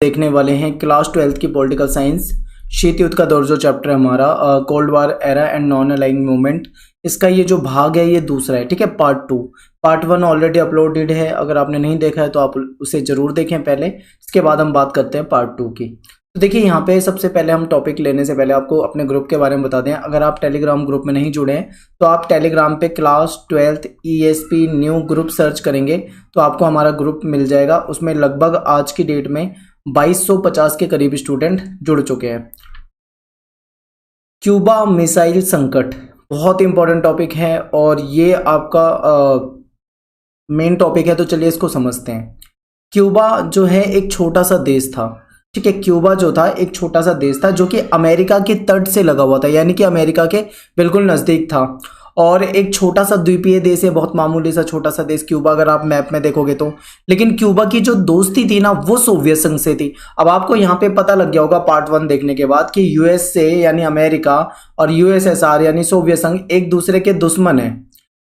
देखने वाले हैं क्लास 12th की पॉलिटिकल साइंस शीत युद्ध का दौर जो चैप्टर है हमारा cold war era and non aligning movement. इसका ये जो भाग है ये दूसरा है, ठीक है। पार्ट 1 ऑलरेडी अपलोडेड है, अगर आपने नहीं देखा है तो आप उसे जरूर देखें पहले, इसके बाद हम बात करते हैं पार्ट 2 की। तो देखिए यहाँ पे सबसे पहले हम टॉपिक लेने से पहले आपको अपने ग्रुप के बारे में बता दें। अगर आप टेलीग्राम ग्रुप में नहीं जुड़े हैं तो आप टेलीग्राम पे class 12th ESP new group search करेंगे तो आपको हमारा ग्रुप मिल जाएगा। उसमें लगभग आज की डेट में 2250 के करीब स्टूडेंट जुड़ चुके हैं। क्यूबा मिसाइल संकट बहुत इंपॉर्टेंट टॉपिक है और ये आपका मेन टॉपिक है, तो चलिए इसको समझते हैं। क्यूबा जो है एक छोटा सा देश था, ठीक है। क्यूबा जो था एक छोटा सा देश था जो कि अमेरिका के तट से लगा हुआ था, यानी कि अमेरिका के बिल्कुल नज़दीक था और एक छोटा सा द्वीपीय देश है, बहुत मामूली सा छोटा सा देश क्यूबा, अगर आप मैप में देखोगे तो। लेकिन क्यूबा की जो दोस्ती थी ना वो सोवियत संघ से थी। अब आपको यहाँ पे पता लग गया होगा पार्ट 1 देखने के बाद कि USA यानी अमेरिका और USSR यानी सोवियत संघ एक दूसरे के दुश्मन है,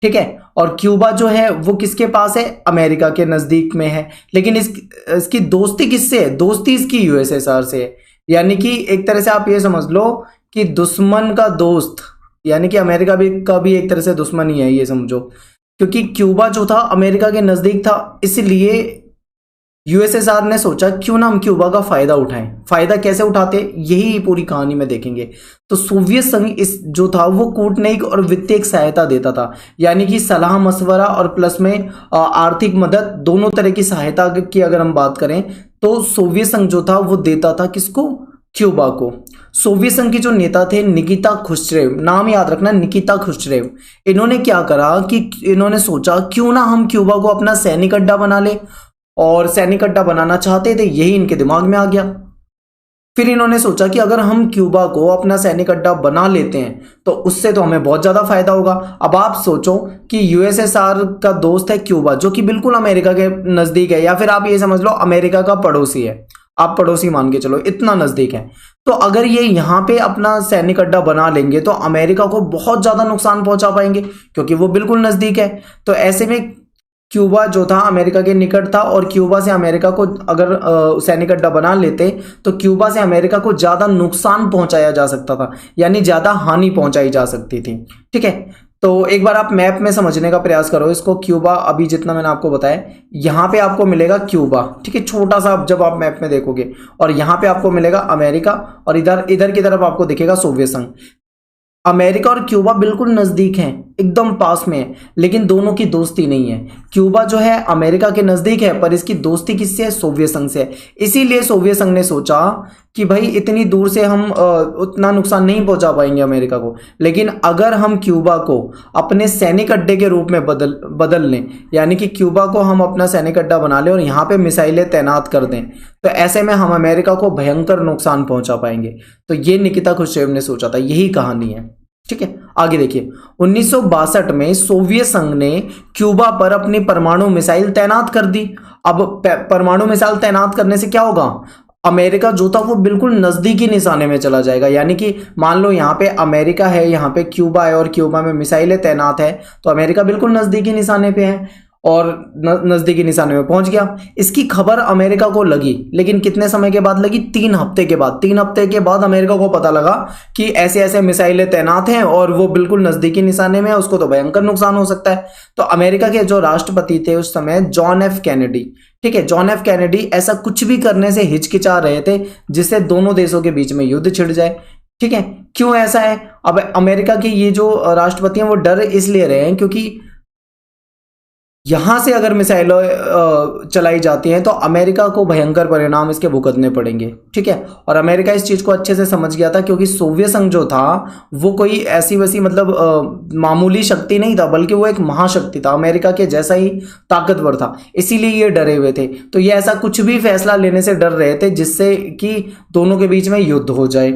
ठीक है। और क्यूबा जो है वो किसके पास है? अमेरिका के नजदीक में है। लेकिन इसकी दोस्ती किससे है? दोस्ती इसकी USSR से है। यानी कि एक तरह से आप ये समझ लो कि दुश्मन का दोस्त, यानी कि अमेरिका का भी एक तरह से दुश्मन ही है, ये समझो। क्योंकि क्यूबा जो था अमेरिका के नजदीक था, इसलिए USSR ने सोचा क्यों ना हम क्यूबा का फायदा उठाएं। फायदा कैसे उठाते, यही पूरी कहानी में देखेंगे। तो सोवियत संघ इस जो था वो कूटनीतिक और वित्तीय सहायता देता था, यानी कि सलाह मशवरा और प्लस में आर्थिक मदद, दोनों तरह की सहायता की अगर हम बात करें तो सोवियत संघ जो था वो देता था किसको? क्यूबा को। सोवियत संघ के जो नेता थे निकिता खुश्चेव, नाम याद रखना, निकिता खुश्चेव। इन्होंने क्या करा कि इन्होंने सोचा क्यों ना हम क्यूबा को अपना सैनिक अड्डा बना ले, और सैनिक अड्डा बनाना चाहते थे, यही इनके दिमाग में आ गया। फिर इन्होंने सोचा कि अगर हम क्यूबा को अपना सैनिक अड्डा बना लेते हैं तो उससे तो हमें बहुत ज्यादा फायदा होगा। अब आप सोचो कि USSR का दोस्त है क्यूबा जो कि बिल्कुल अमेरिका के नजदीक है, या फिर आप ये समझ लो अमेरिका का पड़ोसी है, आप पड़ोसी मान के चलो, इतना नजदीक है। तो अगर ये यहाँ पे अपना सैनिक अड्डा बना लेंगे तो अमेरिका को बहुत ज्यादा नुकसान पहुंचा पाएंगे क्योंकि वो बिल्कुल नजदीक है। तो ऐसे में क्यूबा जो था अमेरिका के निकट था और क्यूबा से अमेरिका को अगर सैनिक अड्डा बना लेते तो क्यूबा से अमेरिका को ज्यादा नुकसान पहुंचाया जा सकता था, यानी ज्यादा हानि पहुंचाई जा सकती थी, ठीक है। तो एक बार आप मैप में समझने का प्रयास करो इसको। क्यूबा अभी जितना मैंने आपको बताया, यहाँ पे आपको मिलेगा क्यूबा, ठीक है, छोटा सा जब आप मैप में देखोगे, और यहाँ पे आपको मिलेगा अमेरिका, और इधर की तरफ आपको दिखेगा सोवियत संघ। अमेरिका और क्यूबा बिल्कुल नजदीक हैं, एकदम पास में है, लेकिन दोनों की दोस्ती नहीं है। क्यूबा जो है अमेरिका के नजदीक है पर इसकी दोस्ती किससे है? सोवियत संघ से है। इसीलिए सोवियत संघ ने सोचा कि भाई इतनी दूर से हम उतना नुकसान नहीं पहुंचा पाएंगे अमेरिका को, लेकिन अगर हम क्यूबा को अपने सैनिक अड्डे के रूप में बदल लें, यानी कि क्यूबा को हम अपना सैनिक अड्डा बना लें और यहाँ पे मिसाइलें तैनात कर दें, तो ऐसे में हम अमेरिका को भयंकर नुकसान पहुंचा पाएंगे। तो ये निकिता खुश्चेव ने सोचा था, यही कहानी है, ठीक है। आगे देखिए, 1962 में सोवियत संघ ने क्यूबा पर अपनी परमाणु मिसाइल तैनात कर दी। अब परमाणु मिसाइल तैनात करने से क्या होगा? अमेरिका जो था वो बिल्कुल नजदीकी निशाने में चला जाएगा। यानी कि मान लो यहाँ पे अमेरिका है, यहाँ पे क्यूबा है और क्यूबा में मिसाइलें तैनात है, तो अमेरिका बिल्कुल नजदीकी निशाने पे है और नजदीकी निशाने में पहुंच गया। इसकी खबर अमेरिका को लगी, लेकिन कितने समय के बाद लगी? 3 हफ्ते के बाद। 3 हफ्ते के बाद अमेरिका को पता लगा कि ऐसे ऐसे मिसाइलें तैनात हैं और वो बिल्कुल नजदीकी निशाने में है, उसको तो भयंकर नुकसान हो सकता है। तो अमेरिका के जो राष्ट्रपति थे उस समय, जॉन F कैनेडी, ठीक है, जॉन F कैनेडी ऐसा कुछ भी करने से हिचकिचा रहे थे जिससे दोनों देशों के बीच में युद्ध छिड़ जाए, ठीक है। क्यों ऐसा है? अब अमेरिका के ये जो राष्ट्रपति हैं वो डर इसलिए रहे हैं क्योंकि यहां से अगर मिसाइल चलाई जाती हैं तो अमेरिका को भयंकर परिणाम इसके भुगतने पड़ेंगे, ठीक है। और अमेरिका इस चीज को अच्छे से समझ गया था क्योंकि सोवियत संघ जो था वो कोई ऐसी वैसी मतलब मामूली शक्ति नहीं था, बल्कि वो एक महाशक्ति था, अमेरिका के जैसा ही ताकतवर था। इसीलिए ये डरे हुए थे। तो ये ऐसा कुछ भी फैसला लेने से डर रहे थे जिससे कि दोनों के बीच में युद्ध हो जाए,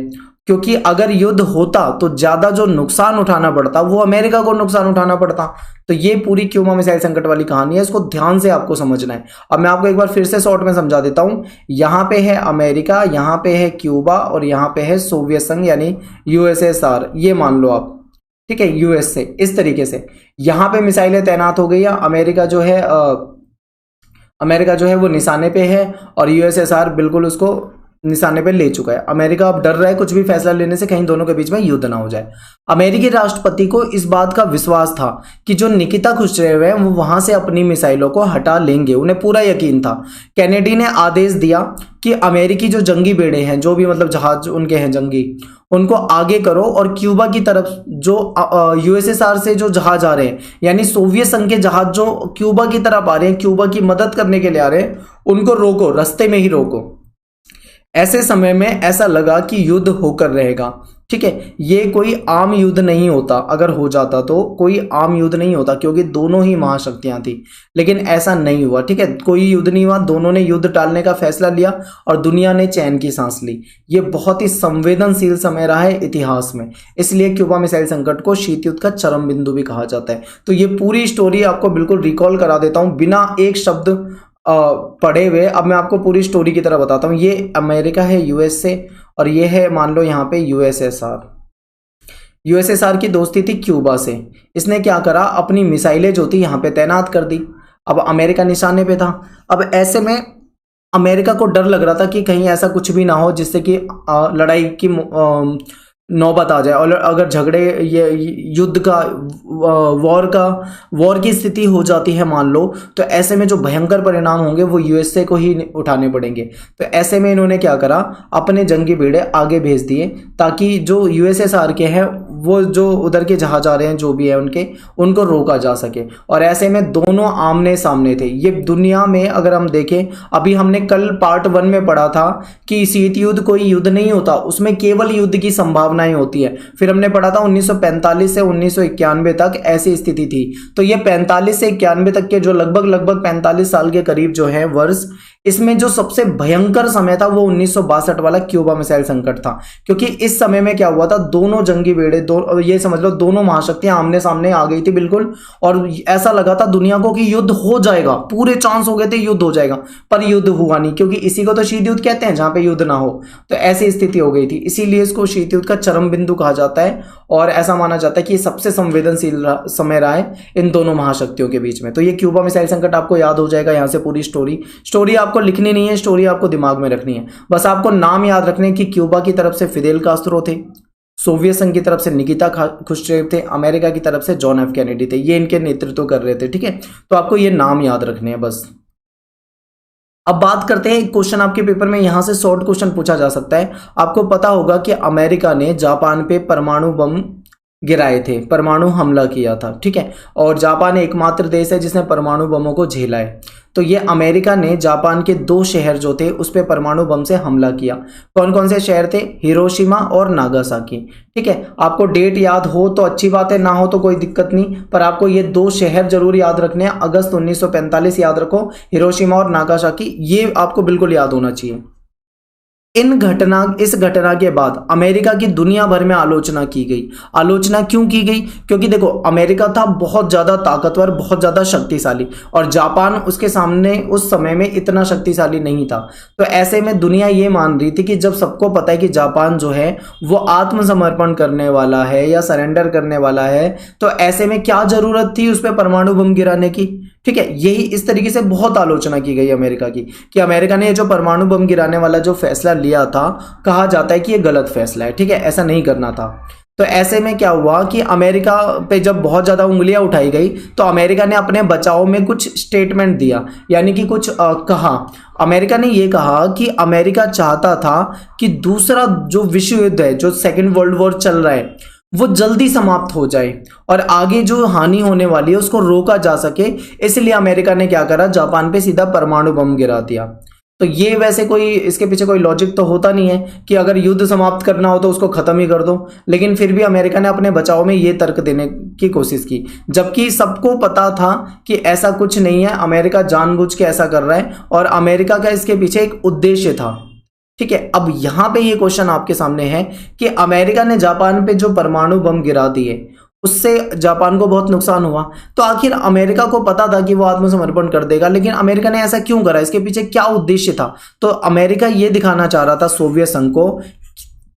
क्योंकि अगर युद्ध होता तो ज्यादा जो नुकसान उठाना पड़ता वो अमेरिका को नुकसान उठाना पड़ता। तो ये पूरी क्यूबा मिसाइल संकट वाली कहानी है, इसको ध्यान से आपको समझना है। अब मैं आपको एक बार फिर से शॉर्ट में समझा देता हूं। यहाँ पे है अमेरिका, यहाँ पे है क्यूबा और यहाँ पे है सोवियत संघ यानी USSR, ये मान लो आप, ठीक है, US से। इस तरीके से यहाँ पे मिसाइलें तैनात हो गई, या अमेरिका जो है अमेरिका जो है वो निशाने पे है और यूएसएसआर बिल्कुल उसको निशाने पे ले चुका है। अमेरिका अब डर रहा है कुछ भी फैसला लेने से, कहीं दोनों के बीच में युद्ध ना हो जाए। अमेरिकी राष्ट्रपति को इस बात का विश्वास था कि जो निकिता खुश्चेव है वो वहां से अपनी मिसाइलों को हटा लेंगे, उन्हें पूरा यकीन था। कैनेडी ने आदेश दिया कि अमेरिकी जो जंगी बेड़े हैं, जो भी मतलब जहाज उनके हैं जंगी, उनको आगे करो और क्यूबा की तरफ जो यूएसएसआर से जो जहाज आ रहे हैं, यानी सोवियत संघ के जहाज जो क्यूबा की तरफ आ रहे हैं, क्यूबा की मदद करने के लिए आ रहे हैं, उनको रोको, रास्ते में ही रोको। ऐसे समय में ऐसा लगा कि युद्ध होकर रहेगा। ठीक है, ये कोई आम युद्ध नहीं होता, अगर हो जाता तो कोई आम युद्ध नहीं होता, क्योंकि दोनों ही महाशक्तियां थी, लेकिन ऐसा नहीं हुआ। ठीक है, कोई युद्ध नहीं हुआ, दोनों ने युद्ध टालने का फैसला लिया और दुनिया ने चैन की सांस ली। ये बहुत ही संवेदनशील समय रहा है इतिहास में, इसलिए क्यूबा मिसाइल संकट को शीत युद्ध का चरम बिंदु भी कहा जाता है। तो ये पूरी स्टोरी आपको बिल्कुल रिकॉल करा देता हूं बिना एक शब्द पढ़े हुए। अब मैं आपको पूरी स्टोरी की तरह बताता हूँ। ये अमेरिका है यूएसए और ये है मान लो यहाँ पे यूएसएसआर। यूएसएसआर की दोस्ती थी क्यूबा से। इसने क्या करा, अपनी मिसाइलें जो थी यहाँ पे तैनात कर दी। अब अमेरिका निशाने पे था। अब ऐसे में अमेरिका को डर लग रहा था कि कहीं ऐसा कुछ भी ना हो जिससे कि लड़ाई की नौबत आ जाए, और अगर झगड़े ये युद्ध का वॉर की स्थिति हो जाती है मान लो, तो ऐसे में जो भयंकर परिणाम होंगे वो यूएसए को ही उठाने पड़ेंगे। तो ऐसे में इन्होंने क्या करा, अपने जंगी बेड़े आगे भेज दिए ताकि जो यूएसएसआर के हैं वो जो उधर के जहाज आ रहे हैं जो भी है उनको रोका जा सके। और ऐसे में दोनों आमने सामने थे। ये दुनिया में अगर हम देखें, अभी हमने कल पार्ट 1 में पढ़ा था कि शीत युद्ध कोई युद्ध नहीं होता, उसमें केवल युद्ध की संभावनाएं होती है। फिर हमने पढ़ा था 1945 से 1991 तक ऐसी स्थिति थी। तो ये 45 से 91 तक के जो लगभग 45 साल के करीब जो है वर्ष, इसमें जो सबसे भयंकर समय था वो 1962 वाला क्यूबा मिसाइल संकट था। क्योंकि इस समय में क्या हुआ था, दोनों जंगी बेड़े ये समझ लो दोनों महाशक्तियां आमने सामने आ गई थी बिल्कुल, और ऐसा लगा था दुनिया को कि युद्ध हो जाएगा, पूरे चांस हो गए थे युद्ध हो जाएगा, पर युद्ध हुआ नहीं, क्योंकि इसी को तो शीत युद्ध कहते हैं जहां पे युद्ध ना हो। तो ऐसी स्थिति हो गई थी, इसीलिए इसको शीत युद्ध का चरम बिंदु कहा जाता है और ऐसा माना जाता है कि सबसे संवेदनशील समय रहा है इन दोनों महाशक्तियों के बीच में। तो ये क्यूबा मिसाइल संकट आपको याद हो जाएगा। यहाँ से पूरी स्टोरी आपको लिखनी नहीं है, स्टोरी आपको दिमाग में रखनी है। बस आपको नाम याद रखने कि क्यूबा की तरफ से फिदेल कास्त्रो थे, सोवियत संघ की तरफ से निकिता खुश्चेव थे, अमेरिका की तरफ से जॉन एफ कैनेडी थे। ये इनके नेतृत्व कर रहे थे। ठीक है, तो आपको ये नाम याद रखने हैं बस। अब बात करते हैं, एक क्वेश्चन आपके पेपर में यहां से शॉर्ट क्वेश्चन पूछा जा सकता है। आपको पता होगा कि अमेरिका ने जापान पे परमाणु बम गिराए थे, परमाणु हमला किया था। ठीक है, और जापान एकमात्र देश है जिसने परमाणु बमों को झेला है। तो ये अमेरिका ने जापान के 2 शहर जो थे उस पर परमाणु बम से हमला किया। कौन कौन से शहर थे? हिरोशिमा और नागासाकी। ठीक है, आपको डेट याद हो तो अच्छी बात है, ना हो तो कोई दिक्कत नहीं, पर आपको ये 2 शहर जरूर याद रखने हैं। अगस्त 1945 याद रखो, हिरोशिमा और नागासाकी, ये आपको बिल्कुल याद होना चाहिए। इस घटना के बाद अमेरिका की दुनिया भर में आलोचना की गई। आलोचना क्यों की गई? क्योंकि देखो, अमेरिका था बहुत ज्यादा ताकतवर, बहुत ज्यादा शक्तिशाली, और जापान उसके सामने उस समय में इतना शक्तिशाली नहीं था। तो ऐसे में दुनिया ये मान रही थी कि जब सबको पता है कि जापान जो है वो आत्मसमर्पण करने वाला है या सरेंडर करने वाला है, तो ऐसे में क्या जरूरत थी उस पर परमाणु बम गिराने की। ठीक है, यही इस तरीके से बहुत आलोचना की गई अमेरिका की, कि अमेरिका ने ये जो परमाणु बम गिराने वाला जो फैसला लिया था, कहा जाता है कि ये गलत फैसला है। ठीक है, ऐसा नहीं करना था। तो ऐसे में क्या हुआ कि अमेरिका पे जब बहुत ज्यादा उंगलियां उठाई गई, तो अमेरिका ने अपने बचाव में कुछ स्टेटमेंट दिया, यानी कि कुछ कहा। अमेरिका ने ये कहा कि अमेरिका चाहता था कि दूसरा जो विश्व युद्ध है, जो सेकेंड वर्ल्ड वॉर चल रहा है, वो जल्दी समाप्त हो जाए और आगे जो हानि होने वाली है उसको रोका जा सके। इसलिए अमेरिका ने क्या करा, जापान पे सीधा परमाणु बम गिरा दिया। तो ये वैसे कोई इसके पीछे कोई लॉजिक तो होता नहीं है कि अगर युद्ध समाप्त करना हो तो उसको खत्म ही कर दो, लेकिन फिर भी अमेरिका ने अपने बचाव में ये तर्क देने की कोशिश की, जबकि सबको पता था कि ऐसा कुछ नहीं है, अमेरिका जानबूझ के ऐसा कर रहा है और अमेरिका का इसके पीछे एक उद्देश्य था। ठीक है, अब यहां पे ये क्वेश्चन आपके सामने है कि अमेरिका ने जापान पे जो परमाणु बम गिरा दिए उससे जापान को बहुत नुकसान हुआ। तो आखिर अमेरिका को पता था कि वो आत्मसमर्पण कर देगा, लेकिन अमेरिका ने ऐसा क्यों करा, इसके पीछे क्या उद्देश्य था? तो अमेरिका ये दिखाना चाह रहा था सोवियत संघ को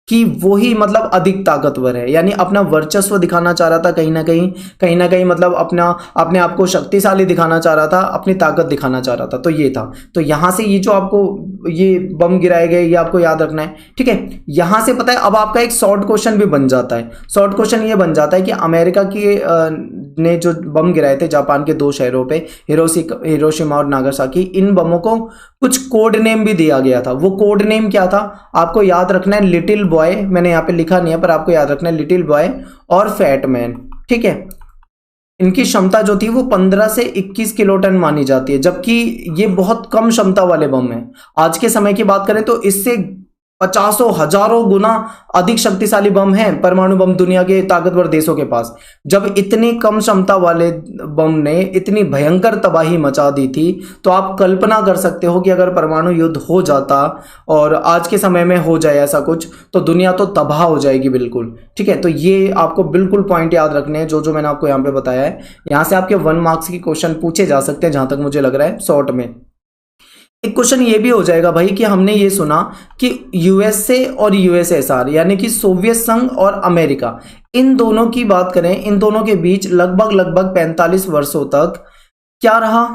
कि वही मतलब अधिक ताकतवर है, यानी अपना वर्चस्व दिखाना चाह रहा था कहीं ना कहीं मतलब अपना अपने आप को शक्तिशाली दिखाना चाह रहा था, अपनी ताकत दिखाना चाह रहा था। तो ये था। तो यहाँ से ये जो आपको ये बम गिराए गए ये आपको याद रखना है, ठीक है। यहाँ से पता है अब आपका एक शॉर्ट क्वेश्चन भी बन जाता है। शॉर्ट क्वेश्चन ये बन जाता है कि अमेरिका की ने जो बम गिराए थे जापान के 2 शहरों पे, हिरोशिमा और नागासाकी, इन बमों को कुछ कोड नेम भी दिया गया था। वो कोड नेम क्या था आपको याद रखना है, लिटिल बॉय, मैंने यहाँ पे लिखा नहीं है पर आपको याद रखना है, लिटिल बॉय और फैट मैन, ठीक है। इनकी क्षमता जो थी वो 15 से 21 किलोटन मानी जाती है, जबकि ये बहुत कम क्षमता वाले बम हैं। आज के समय की बात करें तो इससे 50 हजारों गुना अधिक शक्तिशाली बम हैं, परमाणु बम, दुनिया के ताकतवर देशों के पास। जब इतनी कम क्षमता वाले बम ने इतनी भयंकर तबाही मचा दी थी, तो आप कल्पना कर सकते हो कि अगर परमाणु युद्ध हो जाता और आज के समय में हो जाए ऐसा कुछ, तो दुनिया तो तबाह हो जाएगी बिल्कुल, ठीक है। तो ये आपको बिल्कुल पॉइंट याद रखने हैं जो मैंने आपको यहाँ पे बताया है। यहाँ से आपके 1 मार्क्स की क्वेश्चन पूछे जा सकते हैं जहां तक मुझे लग रहा है शॉर्ट में। एक क्वेश्चन ये भी हो जाएगा भाई कि हमने ये सुना कि यूएसए और यूएसएसआर यानी कि सोवियत संघ और अमेरिका, इन दोनों की बात करें, इन दोनों के बीच लगभग 45 वर्षों तक क्या रहा,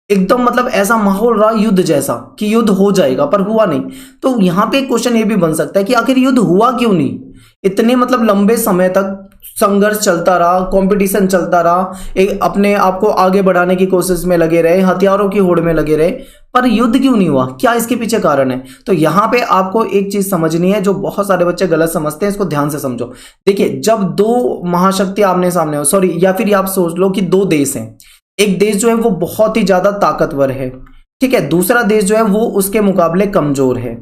एकदम मतलब ऐसा माहौल रहा युद्ध जैसा कि युद्ध हो जाएगा, पर हुआ नहीं। तो यहां पे क्वेश्चन ये भी बन सकता है कि आखिर युद्ध हुआ क्यों नहीं। इतने मतलब लंबे समय तक संघर्ष चलता रहा, कंपटीशन चलता रहा, एक अपने आप को आगे बढ़ाने की कोशिश में लगे रहे, हथियारों की होड़ में लगे रहे, पर युद्ध क्यों नहीं हुआ, क्या इसके पीछे कारण है। तो यहां पे आपको एक चीज समझनी है जो बहुत सारे बच्चे गलत समझते हैं, इसको ध्यान से समझो। देखिए, जब 2 महाशक्ति आमने सामने हो, सॉरी, या फिर आप सोच लो कि 2 देश हैं, एक देश जो है वो बहुत ही ज्यादा ताकतवर है, ठीक है, दूसरा देश जो है वो उसके मुकाबले कमजोर है।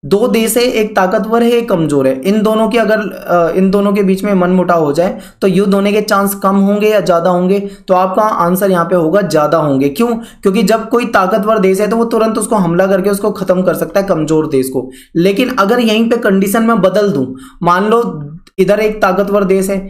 2 देश है, एक ताकतवर है, एक कमजोर है। इन दोनों की अगर इन दोनों के बीच में मनमुटाव हो जाए तो युद्ध होने के चांस कम होंगे या ज्यादा होंगे, तो आपका आंसर यहाँ पे होगा ज्यादा होंगे। क्यों? क्योंकि जब कोई ताकतवर देश है तो वो तुरंत उसको हमला करके उसको खत्म कर सकता है, कमजोर देश को। लेकिन अगर यहीं पे कंडीशन में बदल दूं, मान लो इधर एक ताकतवर देश है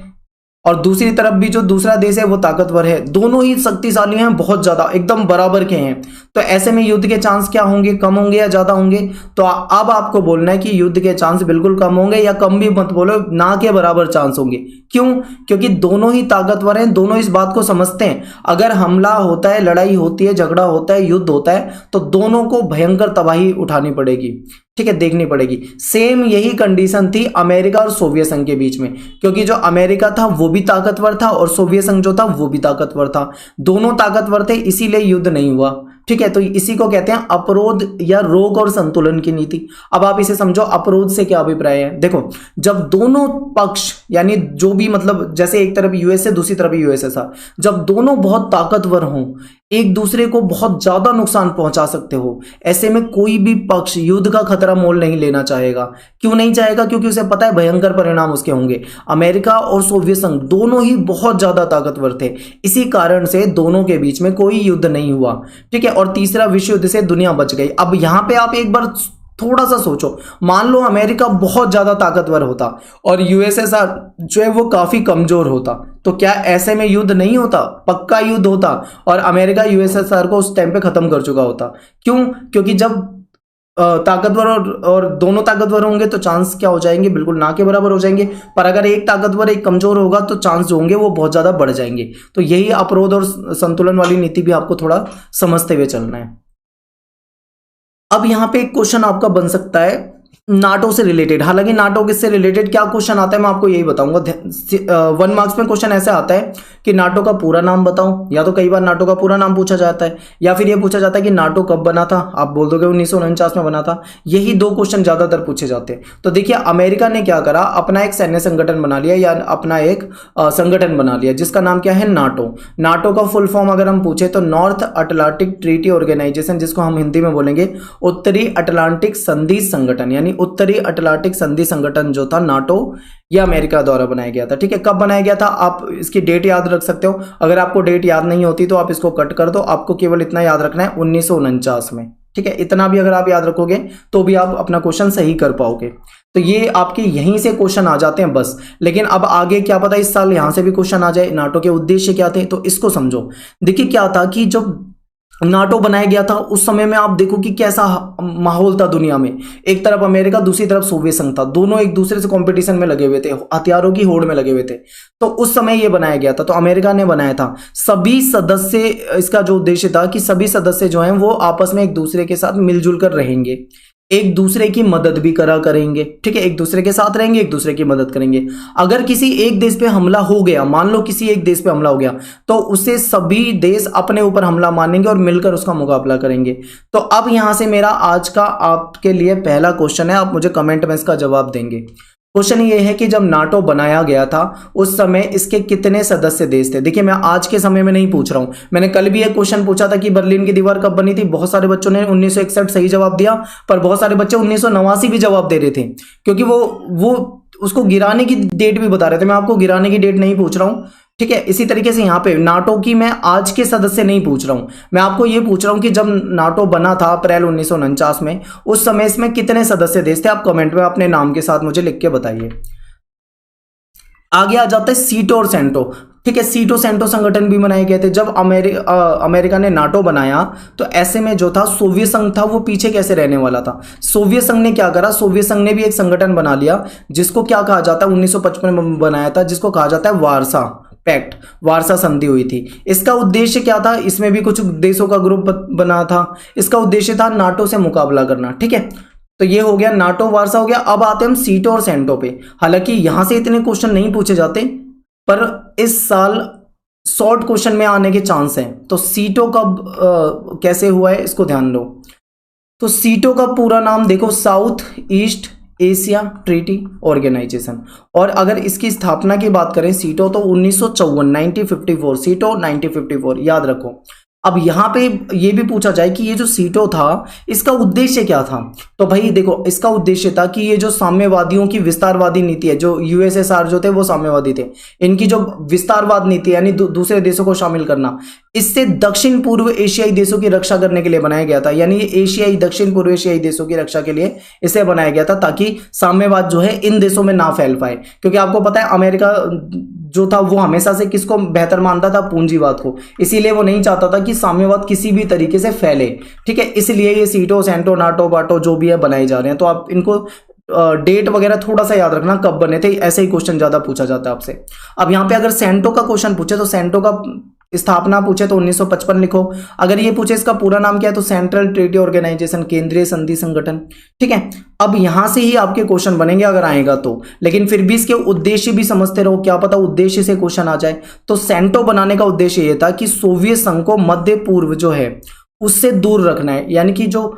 और दूसरी तरफ भी जो दूसरा देश है वो ताकतवर है, दोनों ही शक्तिशाली हैं, बहुत ज्यादा, एकदम बराबर के हैं, तो ऐसे में युद्ध के चांस क्या होंगे, कम होंगे या ज्यादा होंगे। तो अब आपको बोलना है कि युद्ध के चांस बिल्कुल कम होंगे, या कम भी मत बोलो, ना के बराबर चांस होंगे। क्यों? क्योंकि दोनों ही ताकतवर हैं, दोनों इस बात को समझते हैं अगर हमला होता है, लड़ाई होती है, झगड़ा होता है, युद्ध होता है, तो दोनों को भयंकर तबाही उठानी पड़ेगी, ठीक है, देखनी पड़ेगी। सेम यही कंडीशन थी अमेरिका और सोवियत संघ के बीच में, क्योंकि जो अमेरिका था वो भी ताकतवर था और सोवियत संघ जो था वो भी ताकतवर था, दोनों ताकतवर थे, इसीलिए युद्ध नहीं हुआ, ठीक है। तो इसी को कहते हैं अपरोध या रोक और संतुलन की नीति। अब आप इसे समझो, अपरोध से क्या अभिप्राय है। देखो, जब दोनों पक्ष यानी जो भी मतलब जैसे एक तरफ यूएसए दूसरी तरफ यूएसएसआर, जब दोनों बहुत ताकतवर हों, एक दूसरे को बहुत ज्यादा नुकसान पहुंचा सकते हो, ऐसे में कोई भी पक्ष युद्ध का खतरा मोल नहीं लेना चाहेगा। क्यों नहीं चाहेगा? क्योंकि उसे पता है भयंकर परिणाम उसके होंगे। अमेरिका और सोवियत संघ दोनों ही बहुत ज्यादा ताकतवर थे, इसी कारण से दोनों के बीच में कोई युद्ध नहीं हुआ, ठीक है, और तीसरा विश्व युद्ध से दुनिया बच गई। अब यहां पे आप एक बार थोड़ा सा सोचो, मान लो अमेरिका बहुत ज्यादा ताकतवर होता और यूएसएसआर जो है वो काफी कमजोर होता, तो क्या ऐसे में युद्ध नहीं होता? पक्का युद्ध होता और अमेरिका यूएसएसआर को उस टाइम पे खत्म कर चुका होता। क्यों? क्योंकि जब ताकतवर और दोनों ताकतवर होंगे तो चांस क्या हो जाएंगे, बिल्कुल ना के बराबर हो जाएंगे। पर अगर एक ताकतवर एक कमजोर होगा तो चांस जो होंगे वो बहुत ज्यादा बढ़ जाएंगे। तो यही अपरोध और संतुलन वाली नीति भी आपको थोड़ा समझते हुए चलना है। अब यहां पे एक क्वेश्चन आपका बन सकता है नाटो से रिलेटेड। हालांकि नाटो किससे रिलेटेड क्या क्वेश्चन आता है मैं आपको यही बताऊंगा। 1 मार्क्स में क्वेश्चन ऐसे आता है कि नाटो का पूरा नाम बताओ, या तो कई बार नाटो का पूरा नाम पूछा जाता है, या फिर ये पूछा जाता है कि नाटो कब बना था, आप बोल दोगे 1949 में बना था। यही 2 क्वेश्चन ज्यादातर पूछे जाते हैं। तो देखिए, अमेरिका ने क्या करा, अपना एक सैन्य संगठन बना लिया, या अपना एक संगठन बना लिया जिसका नाम क्या है, नाटो। नाटो का फुल फॉर्म अगर हम पूछे तो नॉर्थ अटलांटिक ट्रीटी ऑर्गेनाइजेशन, जिसको हम हिंदी में बोलेंगे उत्तरी अटलांटिक संधि संगठन, यानी उत्तरी अटलांटिक संधि संगठन जो था नाटो, यह अमेरिका द्वारा बनाया गया था, ठीक है। कब बनाया गया था आप इसकी डेट याद रख सकते हो। अगर आपको डेट याद नहीं होती तो आप इसको कट कर दो, आपको केवल इतना याद रखना है 1949 में, ठीक है। इतना भी अगर आप याद रखोगे तो भी आप अपना क्वेश्चन सही कर पाओगे। तो ये आपके यहीं से क्वेश्चन आ जाते हैं बस। लेकिन अब आगे क्या पता इस साल यहां से भी क्वेश्चन आ जाए, नाटो के उद्देश्य क्या थे, तो इसको समझो। देखिए क्या था कि जब नाटो बनाया गया था उस समय में आप देखो कि कैसा माहौल था दुनिया में। एक तरफ अमेरिका, दूसरी तरफ सोवियत संघ था, दोनों एक दूसरे से कंपटीशन में लगे हुए थे, हथियारों की होड़ में लगे हुए थे। तो उस समय ये बनाया गया था, तो अमेरिका ने बनाया था। सभी सदस्य, इसका जो उद्देश्य था कि सभी सदस्य जो हैं वो आपस में एक दूसरे के साथ मिलजुल कर रहेंगे, एक दूसरे की मदद भी करा करेंगे, ठीक है, एक दूसरे के साथ रहेंगे, एक दूसरे की मदद करेंगे। अगर किसी एक देश पे हमला हो गया, मान लो किसी एक देश पे हमला हो गया, तो उसे सभी देश अपने ऊपर हमला मानेंगे और मिलकर उसका मुकाबला करेंगे। तो अब यहां से मेरा आज का आपके लिए पहला क्वेश्चन है, आप मुझे कमेंट में इसका जवाब देंगे। क्वेश्चन ये है कि जब नाटो बनाया गया था उस समय इसके कितने सदस्य देश थे। देखिए मैं आज के समय में नहीं पूछ रहा हूं, मैंने कल भी एक क्वेश्चन पूछा था कि बर्लिन की दीवार कब बनी थी, बहुत सारे बच्चों ने 1961 सही जवाब दिया, पर बहुत सारे बच्चे 1989 भी जवाब दे रहे थे, क्योंकि वो उसको गिराने की डेट भी बता रहे थे। मैं आपको गिराने की डेट नहीं पूछ रहा हूं, ठीक है। इसी तरीके से यहाँ पे नाटो की मैं आज के सदस्य नहीं पूछ रहा हूं, मैं आपको ये पूछ रहा हूं कि जब नाटो बना था अप्रैल 1949 में, उस समय इसमें कितने सदस्य देश थे। आप कमेंट में अपने नाम के साथ मुझे लिख के बताइए। आगे आ जाता है सीटो और सेंटो, ठीक है। सीटो सेंटो संगठन भी बनाए गए थे। जब अमेरिका ने नाटो बनाया तो ऐसे में जो था सोवियत संघ था वो पीछे कैसे रहने वाला था। सोवियत संघ ने क्या करा, सोवियत संघ ने भी एक संगठन बना लिया जिसको क्या कहा जाता है, 1955 में बनाया था, जिसको कहा जाता है वार्सा पैक्ट, वार्सा संधि हुई थी। इसका उद्देश्य क्या था, इसमें भी कुछ देशों का ग्रुप बना था। इसका उद्देश्य था नाटो से मुकाबला करना, ठीक है। तो ये हो गया नाटो वार्सा हो गया। अब आते हैं हम सीटो और सेंटो पे। हालांकि यहां से इतने क्वेश्चन नहीं पूछे जाते, पर इस साल शॉर्ट क्वेश्चन में आने के चांस हैं। तो सीटो कब कैसे हुआ है इसको ध्यान दो। तो सीटो का पूरा नाम देखो, South East Asia treaty organisation. और अगर इसकी स्थापना की बात करें सीटो तो 1954 1954, सीटो 1954 याद रखो। अब यहां पे ये भी पूछा जाए कि ये जो सीटो था इसका उद्देश्य क्या था, तो भाई देखो इसका उद्देश्य था कि ये जो साम्यवादियों की विस्तारवादी नीति है, जो यूएसएसआर जो थे वो साम्यवादी थे, इनकी जो विस्तारवाद नीति यानी दूसरे देशों को शामिल करना, इससे दक्षिण पूर्व एशियाई देशों की रक्षा करने के लिए बनाया गया था। यानी एशियाई दक्षिण पूर्व एशियाई देशों की रक्षा के लिए इसे बनाया गया था, ताकि साम्यवाद जो है इन देशों में ना फैल पाए। क्योंकि आपको पता है अमेरिका जो था वो हमेशा से किसको बेहतर मानता था, पूंजीवाद को, इसीलिए वो नहीं चाहता था कि साम्यवाद किसी भी तरीके से फैले, ठीक है। इसलिए ये सीटो सेंटो नाटो बाटो जो भी है बनाए जा रहे हैं। तो आप इनको डेट वगैरह थोड़ा सा याद रखना कब बने थे, ऐसे ही क्वेश्चन ज्यादा पूछा जाता है आपसे। अब यहाँ पे अगर सेंटो का क्वेश्चन पूछे तो सेंटो का स्थापना पूछे तो 1955 लिखो। अगर ये पूछे इसका पूरा नाम क्या है तो सेंट्रल ट्रीटी ऑर्गेनाइजेशन, केंद्रीय संधि संगठन, ठीक है। अब यहां से ही आपके क्वेश्चन बनेंगे अगर आएगा तो, लेकिन फिर भी इसके उद्देश्य भी समझते रहो, क्या पता उद्देश्य से क्वेश्चन आ जाए। तो सेंटो बनाने का उद्देश्य ये था कि सोवियत संघ को मध्य पूर्व जो है उससे दूर रखना है। यानी कि जो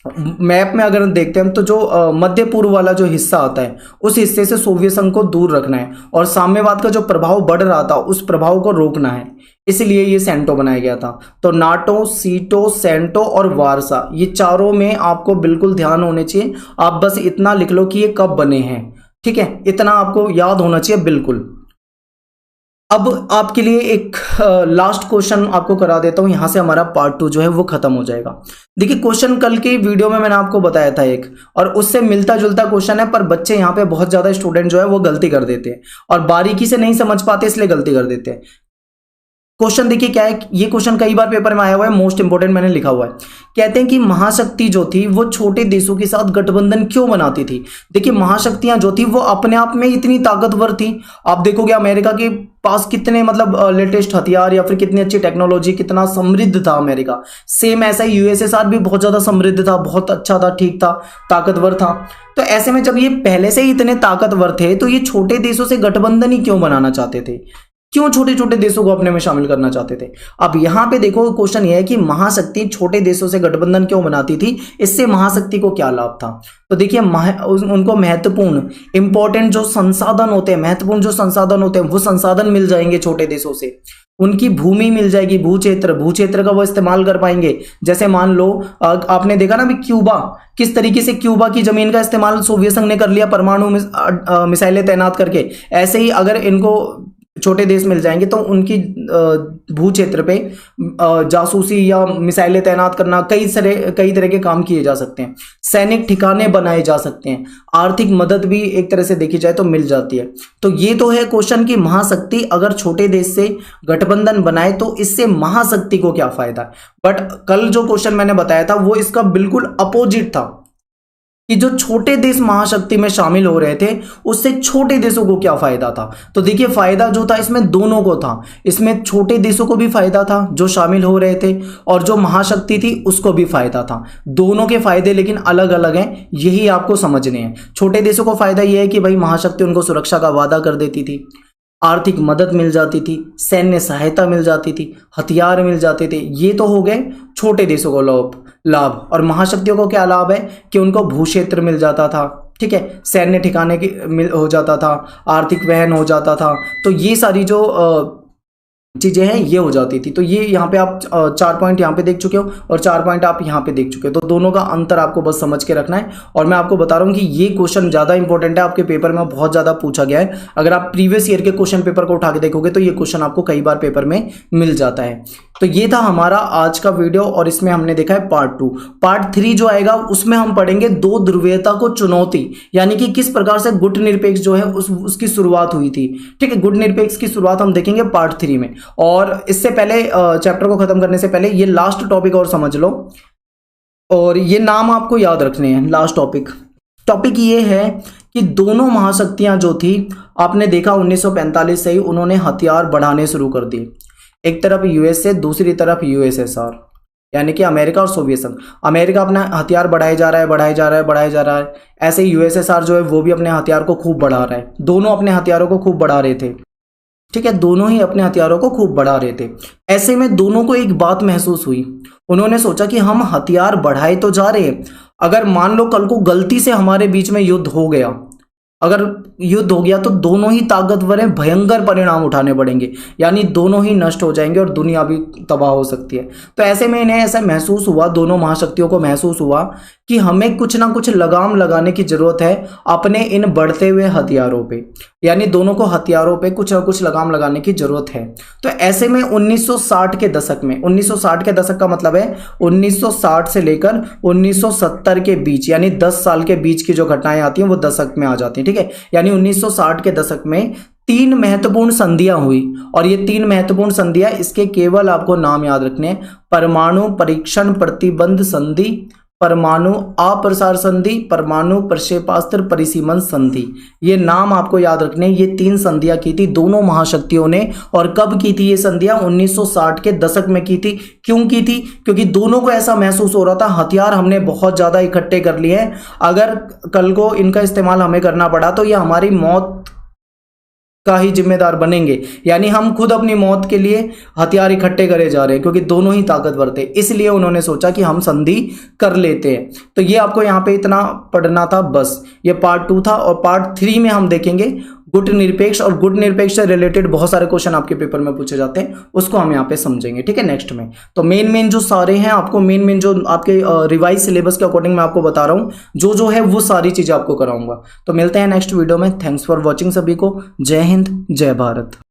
मैप में अगर देखते हैं तो जो मध्य पूर्व वाला जो हिस्सा आता है उस हिस्से से सोवियत संघ को दूर रखना है, और साम्यवाद का जो प्रभाव बढ़ रहा था उस प्रभाव को रोकना है। इसलिए ये सेंटो बनाया गया था। तो नाटो, सीटो, सेंटो और वार्सा, ये चारों में आपको बिल्कुल ध्यान होने चाहिए। आप बस इतना लिख लो कि ये कब बने हैं, ठीक है, इतना आपको याद होना चाहिए बिल्कुल। अब आपके लिए एक लास्ट क्वेश्चन आपको करा देता हूं, यहां से हमारा पार्ट 2 जो है वो खत्म हो जाएगा। देखिए क्वेश्चन कल के वीडियो में मैंने आपको बताया था एक, और उससे मिलता जुलता क्वेश्चन है, पर बच्चे यहां पे बहुत ज्यादा स्टूडेंट जो है वो गलती कर देते हैं और बारीकी से नहीं समझ पाते, इसलिए गलती कर देते हैं। क्वेश्चन देखिए क्या है, ये क्वेश्चन कई बार पेपर में आया हुआ है, मोस्ट इंपोर्टेंट मैंने लिखा हुआ है। कहते हैं कि महाशक्ति जो थी वो छोटे देशों के साथ गठबंधन क्यों बनाती थी। देखिए महाशक्तियां जो थी वो अपने आप में इतनी ताकतवर थी। आप देखोगे अमेरिका के पास कितने मतलब लेटेस्ट हथियार या फिर कितनी अच्छी टेक्नोलॉजी, कितना समृद्ध था अमेरिका। सेम ऐसा ही यूएसएसआर भी बहुत ज्यादा समृद्ध था, बहुत अच्छा था, ठीक था, ताकतवर था। तो ऐसे में जब ये पहले से ही इतने ताकतवर थे तो ये छोटे देशों से गठबंधन ही क्यों बनाना चाहते थे, क्यों छोटे छोटे देशों को अपने में शामिल करना चाहते थे। अब यहां पे देखो क्वेश्चन ये है कि महाशक्ति छोटे देशों से गठबंधन क्यों बनाती थी, इससे महाशक्ति को क्या लाभ था। तो देखिए उनको महत्वपूर्ण इंपॉर्टेंट जो संसाधन होते हैं, महत्वपूर्ण जो संसाधन होते हैं वो संसाधन मिल जाएंगे छोटे देशों से। उनकी भूमि मिल जाएगी, भूक्षेत्र का वो इस्तेमाल कर पाएंगे। जैसे मान लो आपने देखा ना भी क्यूबा, किस तरीके से क्यूबा की जमीन का इस्तेमाल सोवियत संघ ने कर लिया परमाणु मिसाइलें तैनात करके। ऐसे ही अगर इनको छोटे देश मिल जाएंगे तो उनकी भू क्षेत्र पे जासूसी या मिसाइलें तैनात करना, कई तरह के काम किए जा सकते हैं, सैनिक ठिकाने बनाए जा सकते हैं, आर्थिक मदद भी एक तरह से देखी जाए तो मिल जाती है। तो ये तो है क्वेश्चन की महाशक्ति अगर छोटे देश से गठबंधन बनाए तो इससे महाशक्ति को क्या फायदा है। बट कल जो क्वेश्चन मैंने बताया था वो इसका बिल्कुल अपोजिट था कि जो छोटे देश महाशक्ति में शामिल हो रहे थे उससे छोटे देशों को क्या फायदा था। तो देखिए फायदा जो था इसमें दोनों को था, इसमें छोटे देशों को भी फायदा था जो शामिल हो रहे थे और जो महाशक्ति थी उसको भी फायदा था। दोनों के फायदे लेकिन अलग अलग हैं, यही आपको समझने हैं। छोटे देशों को फायदा यह है कि भाई महाशक्ति उनको सुरक्षा का वादा कर देती थी, आर्थिक मदद मिल जाती थी, सैन्य सहायता मिल जाती थी, हथियार मिल जाते थे। ये तो हो गए छोटे देशों को लाभ। और महाशक्तियों को क्या लाभ है कि उनको भू क्षेत्र मिल जाता था, ठीक है, सैन्य ठिकाने की हो जाता था, आर्थिक वहन हो जाता था। तो ये सारी जो चीजें हैं ये हो जाती थी। तो ये यहाँ पे आप 4 पॉइंट यहाँ पे देख चुके हो और 4 पॉइंट आप यहाँ पे देख चुके हो। तो दोनों का अंतर आपको बस समझ के रखना है। और मैं आपको बता रहा हूँ कि ये क्वेश्चन ज्यादा इंपॉर्टेंट है, आपके पेपर में बहुत ज्यादा पूछा गया है। अगर आप प्रीवियस ईयर के क्वेश्चन पेपर को उठा के देखोगे तो ये क्वेश्चन आपको कई बार पेपर में मिल जाता है। तो ये था हमारा आज का वीडियो और इसमें हमने देखा है पार्ट 2। पार्ट 3 जो आएगा उसमें हम पढ़ेंगे दो ध्रुवीयता को चुनौती, यानी कि किस प्रकार से गुट निरपेक्ष जो है उसकी शुरुआत हुई थी। ठीक है, गुट निरपेक्ष की शुरुआत हम देखेंगे पार्ट 3 में। और इससे पहले चैप्टर को खत्म करने से पहले ये लास्ट टॉपिक और समझ लो, और ये नाम आपको याद रखने हैं। लास्ट टॉपिक ये है कि दोनों महाशक्तियां जो थी, आपने देखा 1945 से ही उन्होंने हथियार बढ़ाने शुरू कर दिए। एक तरफ यूएसए, दूसरी तरफ यूएसएसआर, यानी कि अमेरिका और सोवियत संघ। अमेरिका अपना हथियार बढ़ाए जा रहा है। ऐसे ही यूएसएसआर जो है वो भी अपने हथियार को खूब बढ़ा रहा है। दोनों अपने हथियारों को खूब बढ़ा रहे थे, ठीक है, दोनों ही अपने हथियारों को खूब बढ़ा रहे थे। ऐसे में दोनों को एक बात महसूस हुई, उन्होंने सोचा कि हम हथियार बढ़ाए तो जा रहे हैं, अगर मान लो कल को गलती से हमारे बीच में युद्ध हो गया, अगर युद्ध हो गया तो दोनों ही ताकतवर हैं, भयंकर परिणाम उठाने पड़ेंगे, यानी दोनों ही नष्ट हो जाएंगे और दुनिया भी तबाह हो सकती है। तो ऐसे में इन्हें ऐसा महसूस हुआ, दोनों महाशक्तियों को महसूस हुआ कि हमें कुछ ना कुछ लगाम लगाने की जरूरत है अपने इन बढ़ते हुए हथियारों पे, यानी दोनों को हथियारों पे कुछ ना कुछ लगाम लगाने की जरूरत है। तो ऐसे में 1960 के दशक में, 1960 के दशक का मतलब है 1960 से लेकर 1970 के बीच, यानी 10 साल के बीच की जो घटनाएं आती हैं वो दशक में आ जाती हैं। ठीक है, यानी 1960 के दशक में 3 महत्वपूर्ण संधियां हुई, और ये 3 महत्वपूर्ण संधियां, इसके केवल आपको नाम याद रखने हैं। परमाणु परीक्षण प्रतिबंध संधि, परमाणु अप्रसार संधि, परमाणु प्रक्षेपास्त्र परिसीमन संधि। ये नाम आपको याद रखने। ये 3 संधियां की थी दोनों महाशक्तियों ने। और कब की थी ये संधियां? 1960 के दशक में की थी। क्यों की थी? क्योंकि दोनों को ऐसा महसूस हो रहा था हथियार हमने बहुत ज्यादा इकट्ठे कर लिए हैं, अगर कल को इनका इस्तेमाल हमें करना पड़ा तो ये हमारी मौत का ही जिम्मेदार बनेंगे, यानी हम खुद अपनी मौत के लिए हथियार इकट्ठे करे जा रहे हैं, क्योंकि दोनों ही ताकतवर थे। इसलिए उन्होंने सोचा कि हम संधि कर लेते हैं। तो ये आपको यहाँ पे इतना पढ़ना था बस। ये पार्ट 2 था, और पार्ट 3 में हम देखेंगे गुट निरपेक्ष, और गुट निरपेक्ष से रिलेटेड बहुत सारे क्वेश्चन आपके पेपर में पूछे जाते हैं, उसको हम यहाँ पे समझेंगे। ठीक है, नेक्स्ट में तो मेन जो सारे हैं आपको मेन जो आपके रिवाइज सिलेबस के अकॉर्डिंग मैं आपको बता रहा हूँ, जो है वो सारी चीजें आपको कराऊंगा। तो मिलते हैं नेक्स्ट वीडियो में। थैंक्स फॉर वॉचिंग सभी को। जय हिंद, जय भारत।